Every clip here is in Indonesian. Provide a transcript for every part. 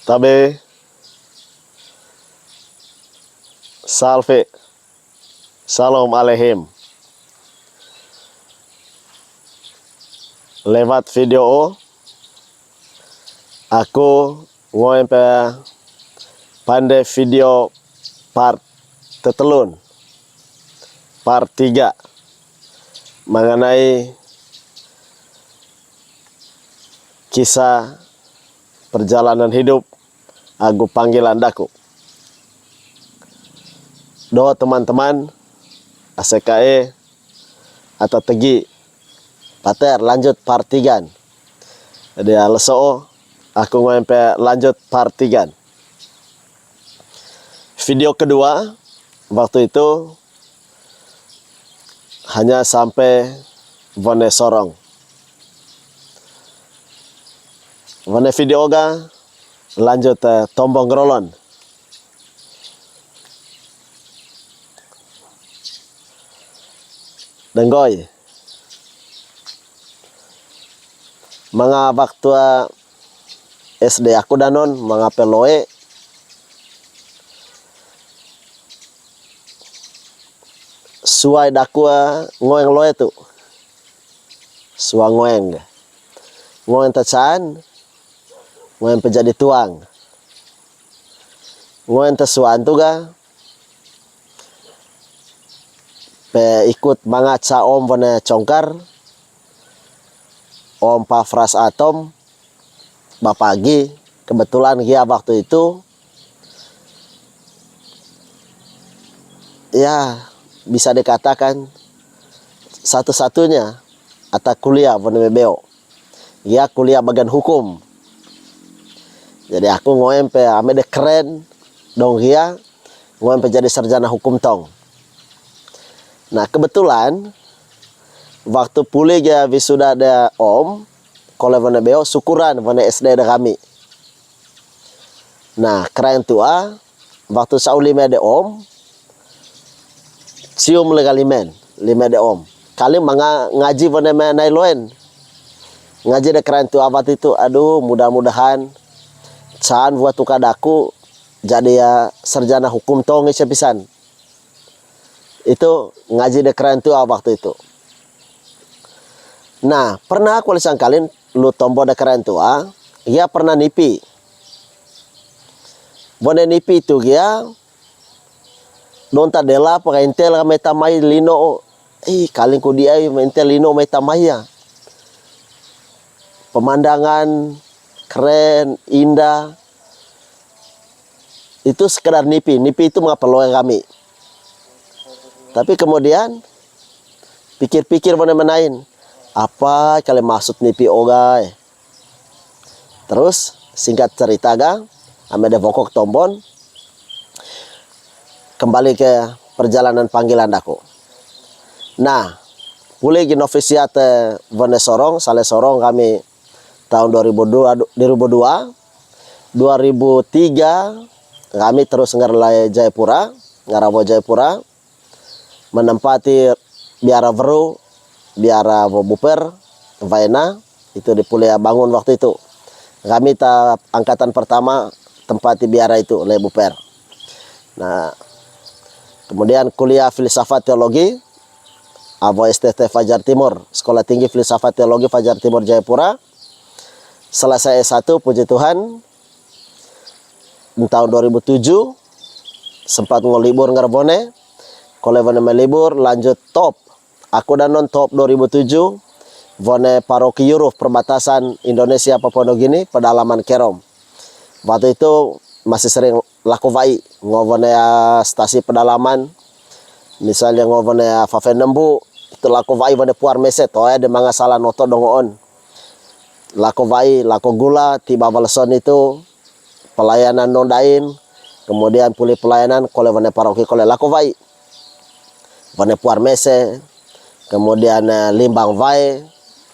Tabe, salve, salam aleihim. Lewat video aku ngoempe pandai video part tetelun, part 3 mengenai kisah perjalanan hidup aku panggilan daku. Do teman-teman ACKE atau tegi pater lanjut part 3. Jadialeso aku ngempe lanjut part 3. Video kedua waktu itu hanya sampai Vone Sorong. Vone video ga lanjut Tombong Rolon. Denggoy. Mga waktu SD aku danon mga peloe suai daku ngoeng loe tu. Sua ngoeng. Ngoeng tacan ngoen penjadi tuang. Ngoen tesuan tu ga pe ikut mangaca om Vone Congkar, om Pafras Atom, bapagi kebetulan dia waktu itu ya bisa dikatakan satu-satunya atau kuliah Vone BBO. Dia kuliah bagian hukum. Jadi aku ngoempe ame de keren dong dia ngoempe jadi sarjana hukum tong. Nah kebetulan waktu pulih dia wisuda ada om kole Vone BBO syukuran Vone SD ada kami. Nah keren tua waktu sauli ada om cium legalimen lima de om. Kali manga ngaji Vone menai loen. Ngaji de keren tua waktu itu aduh mudah-mudahan caan buat tukadaku jadi ya sarjana hukum tong pisan. Itu ngaji de keren tua waktu itu. Nah, pernah aku lisangkalin lu tombo de keren tua, dia pernah nipi. Bone nipi itu dia donta dela pakai intel metamai lino. Kalin ku dia mentel lino metamai ya. Pemandangan keren, indah. Itu sekedar nipi. Nipi itu mengapeloi kami. Tapi kemudian pikir-pikir menain. Apa kalian maksud nipi ogai? Terus singkat cerita ga, ame de vokok tombon. Kembali ke perjalanan panggilan daku. Nah, pulih gin novisiat Vone Sorong, Sale Sorong kami tahun 2002, 2003 kami terus ngerlai Jayapura, ngarawo Jayapura, menempati biara Veru, biara Buper, Vaina, itu di Pulia bangun waktu itu. Kami angkatan pertama tempati biara itu oleh Buper. Nah, kemudian kuliah filsafat teologi, Avo STT Fajar Timur, Sekolah Tinggi Filsafat Teologi Fajar Timur Jayapura. Selesai S1 puji Tuhan tahun 2007 sempat ngelibur ngerbone kole Vone melibur lanjut top aku dan non top 2007 Vone Paroki Yuruf perbatasan Indonesia Papua Nugini pedalaman Kerom. Waktu itu masih sering laku vai ngovone stasi pedalaman misalnya ngovone Fafen Nembu itu laku vai Vone Puar Meset oh ada manga salah noto dongoon lako vai, lako gula, tiba Balson itu pelayanan nondain, kemudian pulih pelayanan kole Vone Paroki kole lako vai, Vone Puar Mese, kemudian limbang vai,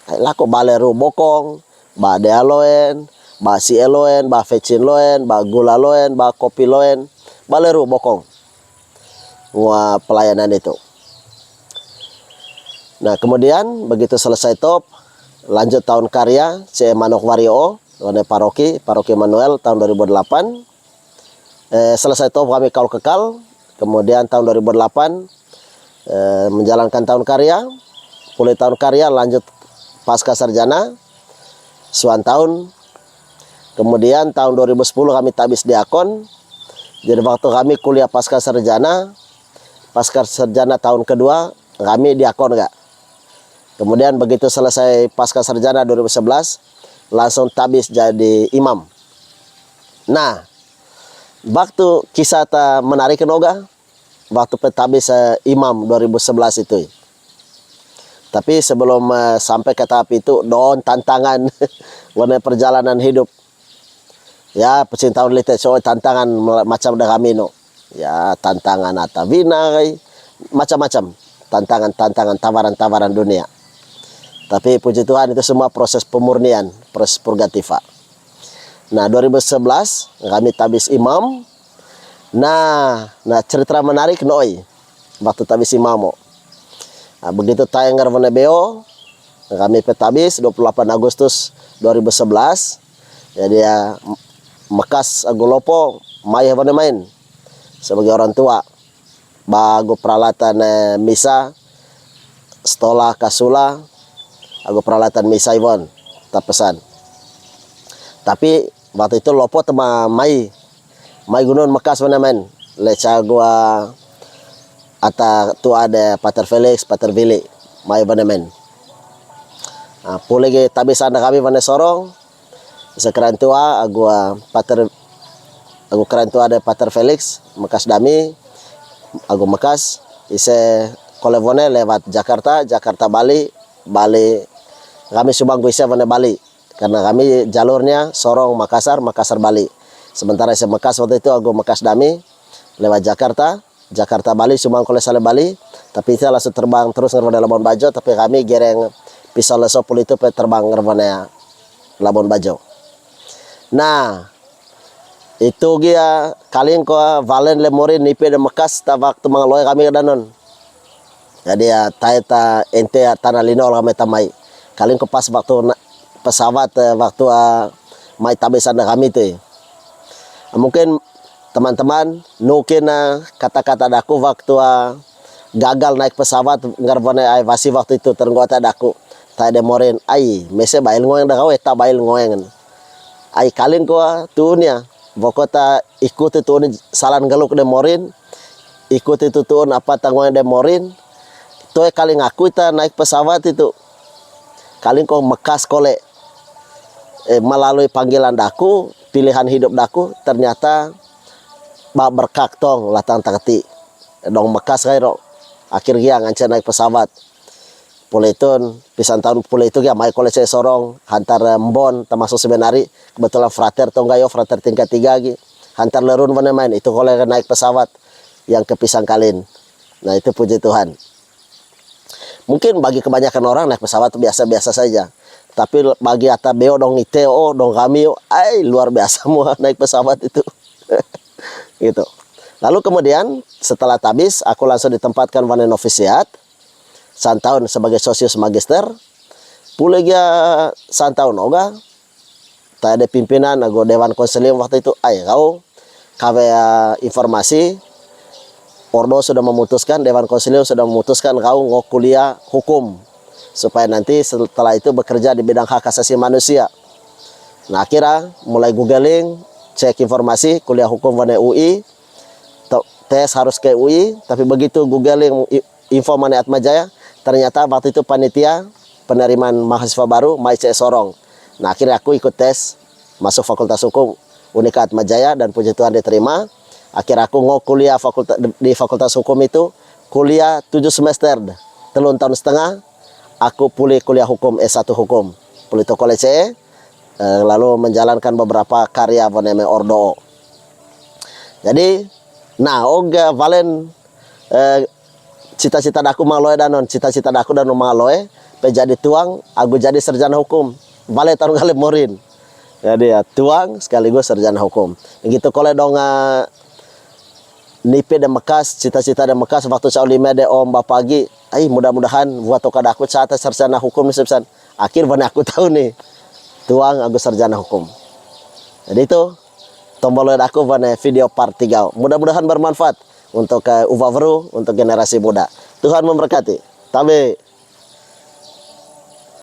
lako baleru bokong, ba dealoen, ba si eloen, ba fecin loen, ba gula loen, ba kopi loen, baleru bokong, ngua pelayanan itu. Nah kemudian begitu selesai top lanjut tahun karya C Manok Wario wane paroki Manuel tahun 2008. Selesai top kami kaul kekal, kemudian tahun 2008 menjalankan tahun karya, pulih tahun karya lanjut pasca sarjana, suan tahun. Kemudian tahun 2010 kami tabis diakon. Jadi waktu kami kuliah pasca sarjana tahun kedua kami diakon enggak. Kemudian begitu selesai pasca sarjana 2011 langsung tabis jadi imam. Nah, waktu kisah ta menarik noga waktu petabis imam 2011 itu. Tapi sebelum sampai ke tahap itu, don tantangan warna perjalanan hidup. Ya, pecinta lite so tantangan macam dah kami no. Ya, tantangan atavina macam-macam tantangan tawaran dunia. Tapi puji Tuhan itu semua proses pemurnian, proses purgativa. Nah, 2011 kami tabis imam. Nah cerita menarik noi waktu tabis imam. Nah, begitu tayang ngarvane beo, kami petabis 28 Agustus 2011. Jadi ya Mekas agulopo maya main sebagai orang tua. Bago peralatan misa, stola kasula, aku peralatan misa Ivon, tak pesan. Tapi waktu itu lopo tema mai gunung Mekas men leca gua ata tu ada Pater Felix, Pater Willy, mai men. Nah, pulih ge tabisan kami wane sorong. Sekarang tua aku keren tua ada Pater Felix, Mekas Dami, aku Mekas ise kolevone lewat Jakarta Bali kami subang ise wane Bali karena kami jalurnya Sorong Makassar Bali. Sementara ise Mekas waktu itu aku Mekas Dami lewat Jakarta Bali subang kole sale Bali, tapi itu langsung terbang terus ngervane Labuan Bajo, tapi kami gereng pisau lesopul itu terbang ngervane Labuan Bajo. Nah, itu dia kalian ko Valen Lemorin nipe de Mekas ta waktu mangaloy kami kedanon. Jadi ya taeta ente tanah linol kami tamai. Kalian ko pas waktu pesawat waktu mai tabisan kami itu. Mungkin teman-teman nukin kata-kata daku waktu gagal naik pesawat ngarvane ai vasi waktu itu terngota daku. Ta de morin ai mese bail ngoyang da kawe ta bail ngoyang. Ai kalian ko tunya Bokota ikuti tuun salan galuk de morin, ikuti itu tuun apa tanggung de morin. Toe kali ngaku kita naik pesawat itu. Kali kok Mekas kole melalui panggilan daku, pilihan hidup daku ternyata berkak tong latang takti. Dong Mekas kairo. Akhirnya ngancer naik pesawat. Puletun pisan tahun pule itu ya mai kole saya sorong hantar mbon termasuk sebenari kebetulan frater tonggayo frater tingkat 3 lagi hantar lerun mana main itu kole naik pesawat yang ke Pisang Kalin. Nah itu puji Tuhan. Mungkin bagi kebanyakan orang naik pesawat biasa-biasa saja, tapi bagi ata beo dong iteo dong kami luar biasa semua naik pesawat itu. Gitu. Lalu kemudian setelah tabis aku langsung ditempatkan wane novisiat santaun sebagai sosius magister. Pulih ya santaun oga. Tak ada pimpinan aku dewan konsilium waktu itu. Kau kawe informasi Ordo sudah memutuskan, dewan konsilium sudah memutuskan kau mau kuliah hukum supaya nanti setelah itu bekerja di bidang hak asasi manusia. Nah akhirnya mulai googling, cek informasi kuliah hukum wane UI, tes harus ke UI, tapi begitu googling info mana Atmajaya, ternyata waktu itu panitia penerimaan mahasiswa baru Maice Sorong. Nah akhirnya aku ikut tes masuk Fakultas Hukum Unika Atmajaya dan puji Tuhan diterima. Akhirnya aku kuliah di Fakultas Hukum itu kuliah 7 semester, 3 tahun setengah. Aku pulih kuliah hukum S1 hukum pulih to college lalu menjalankan beberapa karya voneme Ordo. Jadi nah oga Valen cita-cita daku maloe danon, cita-cita daku dan maloe jadi tuang, aku jadi sarjana hukum. Vale tarung kali morin. Jadi ya tuang sekaligus sarjana hukum. Begitu kole dong nipe de Mekas, cita-cita de Mekas waktu saya lima de om bapagi. Mudah-mudahan buat toka daku saat sarjana hukum nih sebsan. Akhir mana aku tahu nih. tuang aku sarjana hukum. Jadi itu tombol aku pada video part 3. Mudah-mudahan bermanfaat untuk Uva Veru, untuk generasi muda. Tuhan memberkati. Tabe.